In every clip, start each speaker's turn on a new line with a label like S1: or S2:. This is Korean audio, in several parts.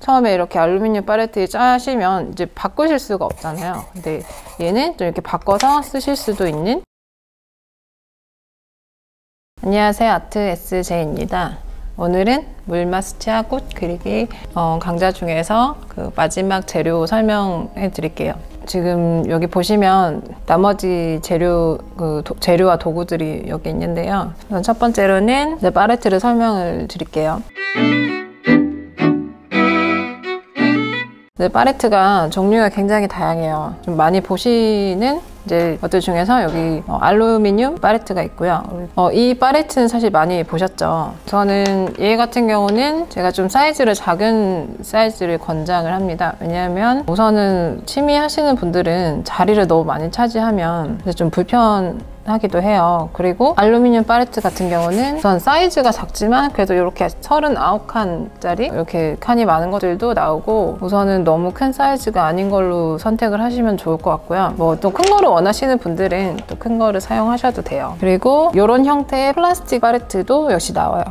S1: 처음에 이렇게 알루미늄 팔레트 짜시면 이제 바꾸실 수가 없잖아요. 근데 얘는 좀 이렇게 바꿔서 쓰실 수도 있는. 안녕하세요, 아트 SJ입니다. 오늘은 물마스티아 꽃 그리기 강좌 중에서 그 마지막 재료 설명해 드릴게요. 지금 여기 보시면 나머지 재료와 도구들이 여기 있는데요. 첫 번째로는 팔레트를 설명을 드릴게요. 팔레트가 종류가 굉장히 다양해요. 좀 많이 보시는 이제 것들 중에서 여기 알루미늄 팔레트가 있고요. 이 팔레트는 사실 많이 보셨죠. 저는 얘 같은 경우는 제가 좀 작은 사이즈를 권장을 합니다. 왜냐하면 우선은 취미 하시는 분들은 자리를 너무 많이 차지하면 좀 불편하기도 해요. 그리고 알루미늄 팔레트 같은 경우는 우선 사이즈가 작지만 그래도 이렇게 39칸짜리 이렇게 칸이 많은 것들도 나오고, 우선은 너무 큰 사이즈가 아닌 걸로 선택을 하시면 좋을 것 같고요. 뭐 또 큰 거를 원하시는 분들은 또 큰 거를 사용하셔도 돼요. 그리고 이런 형태의 플라스틱 팔레트도 역시 나와요.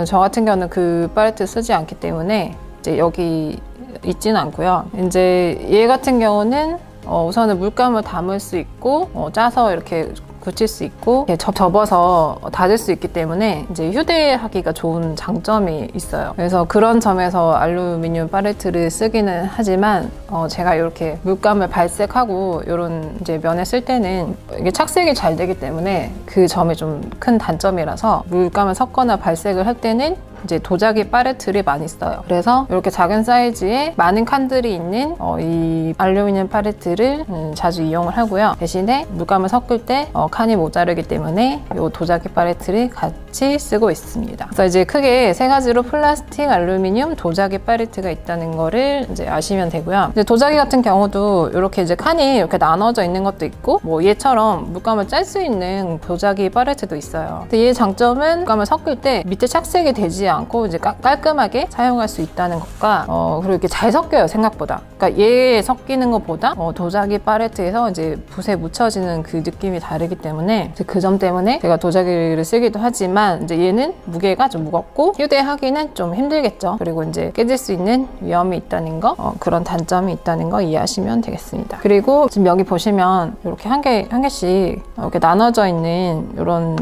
S1: 저 같은 경우는 그 팔레트 쓰지 않기 때문에 이제 여기 있지는 않고요. 이제 얘 같은 경우는 우선은 물감을 담을 수 있고 짜서 이렇게 붙일 수 있고 접어서 닫을 수 있기 때문에 이제 휴대하기가 좋은 장점이 있어요. 그래서 그런 점에서 알루미늄 팔레트를 쓰기는 하지만 제가 이렇게 물감을 발색하고 이런 이제 면에 쓸 때는 이게 착색이 잘 되기 때문에 그 점이 좀 큰 단점이라서 물감을 섞거나 발색을 할 때는 이제 도자기 팔레트를 많이 써요. 그래서 이렇게 작은 사이즈에 많은 칸들이 있는 이 알루미늄 팔레트를 자주 이용을 하고요. 대신에 물감을 섞을 때 칸이 모자르기 때문에 이 도자기 팔레트를 같이 쓰고 있습니다. 그래서 이제 크게 세 가지로 플라스틱, 알루미늄, 도자기 팔레트가 있다는 거를 이제 아시면 되고요. 이제 도자기 같은 경우도 이렇게 이제 칸이 이렇게 나눠져 있는 것도 있고, 뭐 얘처럼 물감을 짤 수 있는 도자기 팔레트도 있어요. 근데 얘의 장점은 물감을 섞을 때 밑에 착색이 되지 않고 이제 깔끔하게 사용할 수 있다는 것과 그리고 이렇게 잘 섞여요, 생각보다. 그러니까 얘 섞이는 것보다 도자기 팔레트에서 이제 붓에 묻혀지는 그 느낌이 다르기 때문에 그 점 때문에 제가 도자기를 쓰기도 하지만 이제 얘는 무게가 좀 무겁고 휴대하기는 좀 힘들겠죠. 그리고 이제 깨질 수 있는 위험이 있다는 거, 그런 단점이 있다는 거 이해하시면 되겠습니다. 그리고 지금 여기 보시면 이렇게 한 개씩 이렇게 나눠져 있는 이런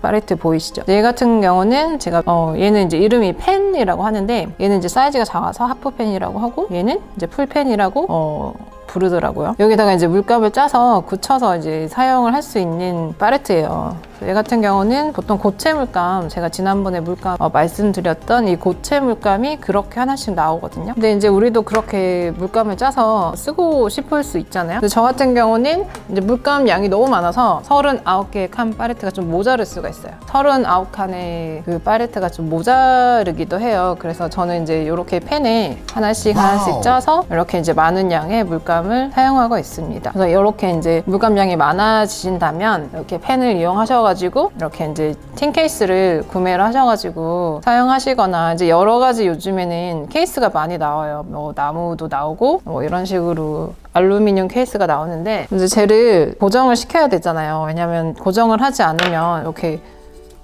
S1: 팔레트 보이시죠? 얘 같은 경우는 제가 얘는 이제 이름이 펜이라고 하는데, 얘는 이제 사이즈가 작아서 하프펜이라고 하고, 얘는 이제 풀펜이라고 부르더라고요. 여기다가 이제 물감을 짜서 굳혀서 이제 사용을 할 수 있는 팔레트예요. 얘 같은 경우는 보통 고체 물감, 제가 지난번에 물감 말씀드렸던 이 고체 물감이 그렇게 하나씩 나오거든요. 근데 이제 우리도 그렇게 물감을 짜서 쓰고 싶을 수 있잖아요. 근데 저 같은 경우는 이제 물감 양이 너무 많아서 39개의 칸 팔레트가 좀 모자랄 수가 있어요. 39칸의 그 팔레트가 좀 모자르기도 해요. 그래서 저는 이제 이렇게 펜에 하나씩 짜서 이렇게 이제 많은 양의 물감을 사용하고 있습니다. 그래서 이렇게 이제 물감 양이 많아지신다면 이렇게 펜을 이용하셔가지고 이렇게 이제 틴 케이스를 구매를 하셔가지고 사용하시거나, 이제 여러 가지 요즘에는 케이스가 많이 나와요. 뭐 나무도 나오고 뭐 이런 식으로 알루미늄 케이스가 나오는데, 이제 쟤를 고정을 시켜야 되잖아요. 왜냐면 고정을 하지 않으면 이렇게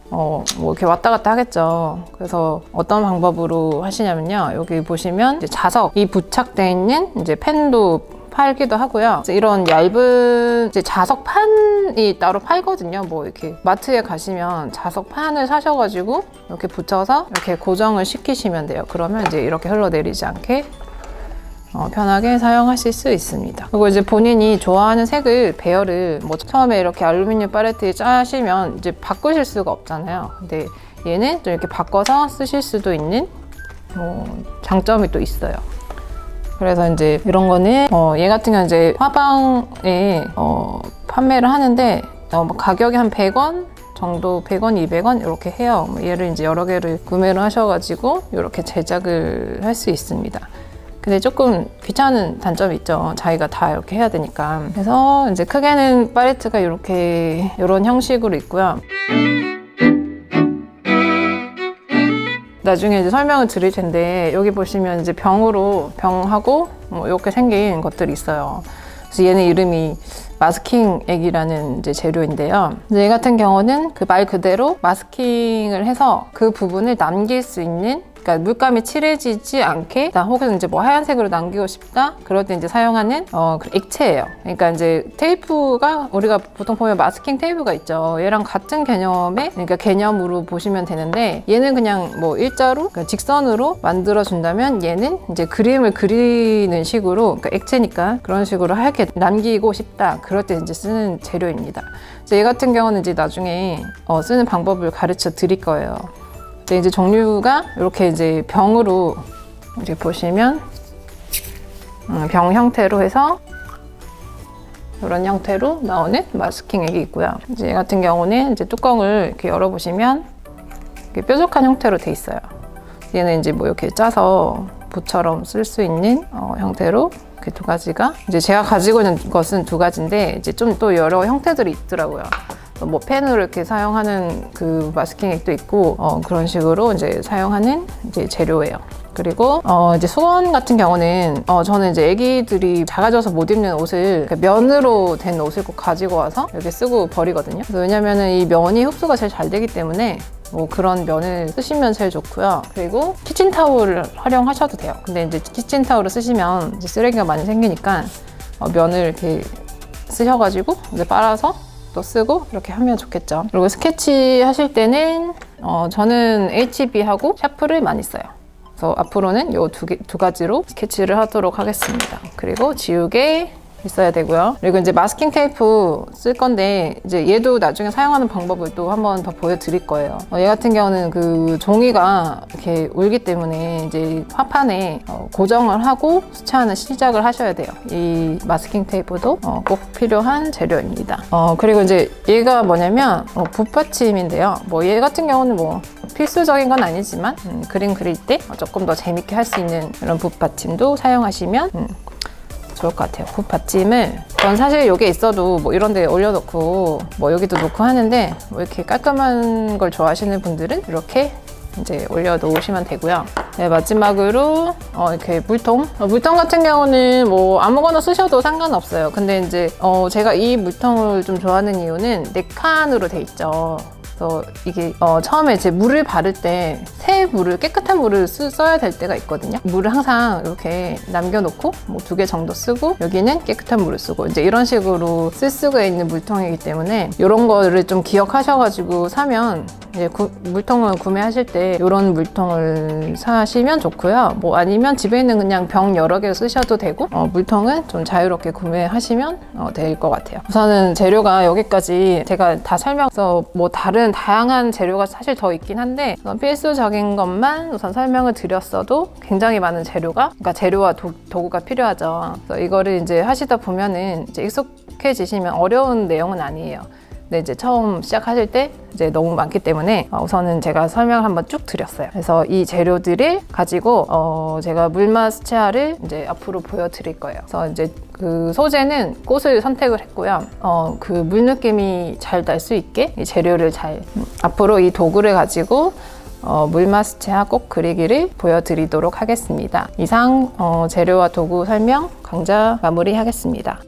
S1: 뭐 이렇게 왔다 갔다 하겠죠. 그래서 어떤 방법으로 하시냐면요, 여기 보시면 이제 자석이 부착되어 있는 이제 펜도 팔기도 하고요. 이런 얇은 이제 자석판이 따로 팔거든요. 뭐 이렇게 마트에 가시면 자석판을 사셔가지고 이렇게 붙여서 이렇게 고정을 시키시면 돼요. 그러면 이제 이렇게 흘러내리지 않게 편하게 사용하실 수 있습니다. 그리고 이제 본인이 좋아하는 색을 배열을 뭐 처음에 이렇게 알루미늄 팔레트에 짜시면 이제 바꾸실 수가 없잖아요. 근데 얘는 좀 이렇게 바꿔서 쓰실 수도 있는 장점이 또 있어요. 그래서 이제 이런 거는 얘 같은 경우는 이제 화방에 판매를 하는데 가격이 한 100원 정도, 100원, 200원 이렇게 해요. 얘를 이제 여러 개를 구매를 하셔가지고 이렇게 제작을 할 수 있습니다. 근데 조금 귀찮은 단점이 있죠. 자기가 다 이렇게 해야 되니까. 그래서 이제 크게는 팔레트가 이런 형식으로 있고요. 나중에 이제 설명을 드릴 텐데, 여기 보시면 이제 병하고 뭐 이렇게 생긴 것들이 있어요. 그래서 얘는 이름이 마스킹 액이라는 이제 재료인데요. 얘 같은 경우는 그 말 그대로 마스킹을 해서 그 부분을 남길 수 있는 그러니까 물감이 칠해지지 않게, 혹은 이제 뭐 하얀색으로 남기고 싶다 그럴 때 이제 사용하는 액체예요. 그러니까 이제 테이프가 우리가 보통 보면 마스킹 테이프가 있죠. 얘랑 같은 개념의, 그러니까 개념으로 보시면 되는데, 얘는 그냥 뭐 일자로, 그러니까 직선으로 만들어 준다면, 얘는 이제 그림을 그리는 식으로, 그러니까 액체니까 그런 식으로 하얗게 남기고 싶다 그럴 때 이제 쓰는 재료입니다. 얘 같은 경우는 이제 나중에 쓰는 방법을 가르쳐 드릴 거예요. 근데 이제 종류가 이렇게 이제 병으로 이제 보시면 병 형태로 해서 이런 형태로 나오는 마스킹 액이 있고요. 이제 얘 같은 경우는 이제 뚜껑을 이렇게 열어보시면 이렇게 뾰족한 형태로 돼 있어요. 얘는 이제 뭐 이렇게 짜서 붓처럼 쓸 수 있는 형태로 이렇게 두 가지가, 이제 제가 가지고 있는 것은 두 가지인데 이제 좀 또 여러 형태들이 있더라고요. 뭐 펜으로 이렇게 사용하는 그 마스킹 액도 있고 그런 식으로 이제 사용하는 이제 재료예요. 그리고 이제 수건 같은 경우는 저는 이제 애기들이 작아져서 못 입는 옷을, 면으로 된 옷을 꼭 가지고 와서 이렇게 쓰고 버리거든요. 그래서 왜냐면은 이 면이 흡수가 제일 잘 되기 때문에 뭐 그런 면을 쓰시면 제일 좋고요. 그리고 키친타올을 활용하셔도 돼요. 근데 이제 키친타올을 쓰시면 이제 쓰레기가 많이 생기니까 면을 이렇게 쓰셔가지고 이제 빨아서 또 쓰고 이렇게 하면 좋겠죠. 그리고 스케치 하실 때는 저는 HB하고 샤프를 많이 써요. 그래서 앞으로는 이 두 가지로 스케치를 하도록 하겠습니다. 그리고 지우개 있어야 되고요. 그리고 이제 마스킹 테이프 쓸 건데, 이제 얘도 나중에 사용하는 방법을 또 한번 더 보여드릴 거예요. 얘 같은 경우는 그 종이가 이렇게 울기 때문에 이제 화판에 고정을 하고 수채화는 시작을 하셔야 돼요. 이 마스킹 테이프도 꼭 필요한 재료입니다. 그리고 이제 얘가 뭐냐면 붓받침인데요. 뭐 얘 같은 경우는 뭐 필수적인 건 아니지만 그림 그릴 때 조금 더 재밌게 할 수 있는 그런 붓받침도 사용하시면 좋을 것 같아요. 붓받침을, 전 사실 여기에 있어도 뭐 이런 데 올려놓고 뭐 여기도 놓고 하는데, 뭐 이렇게 깔끔한 걸 좋아하시는 분들은 이렇게 이제 올려놓으시면 되고요. 네, 마지막으로 이렇게 물통 같은 경우는 뭐 아무거나 쓰셔도 상관없어요. 근데 이제 제가 이 물통을 좀 좋아하는 이유는 4칸으로 돼 있죠. 그래서 이게 처음에 이제 물을 바를 때 새 물을, 깨끗한 물을 써야 될 때가 있거든요. 물을 항상 이렇게 남겨놓고 뭐 2개 정도 쓰고, 여기는 깨끗한 물을 쓰고, 이제 이런 식으로 쓸 수가 있는 물통이기 때문에 이런 거를 좀 기억하셔가지고 사면, 이제 물통을 구매하실 때 이런 물통을 사시면 좋고요. 뭐 아니면 집에 있는 그냥 병 여러 개 쓰셔도 되고, 물통은 좀 자유롭게 구매하시면 될 것 같아요. 우선은 재료가 여기까지 제가 다 설명해서, 뭐 다른 다양한 재료가 사실 더 있긴 한데 우선 필수적인 것만 우선 설명을 드렸어도 굉장히 많은 재료가, 그러니까 재료와 도구가 필요하죠. 그래서 이거를 이제 하시다 보면은 이제 익숙해지시면 어려운 내용은 아니에요. 근데 이제 처음 시작하실 때 이제 너무 많기 때문에 우선은 제가 설명을 한번 쭉 드렸어요. 그래서 이 재료들을 가지고 제가 물맛 수채화를 이제 앞으로 보여드릴 거예요. 그래서 이제 그 소재는 꽃을 선택을 했고요. 그 물 느낌이 잘 날 수 있게 이 재료를 앞으로 이 도구를 가지고 물맛 수채화 꽃 그리기를 보여드리도록 하겠습니다. 이상 재료와 도구 설명 강좌 마무리하겠습니다.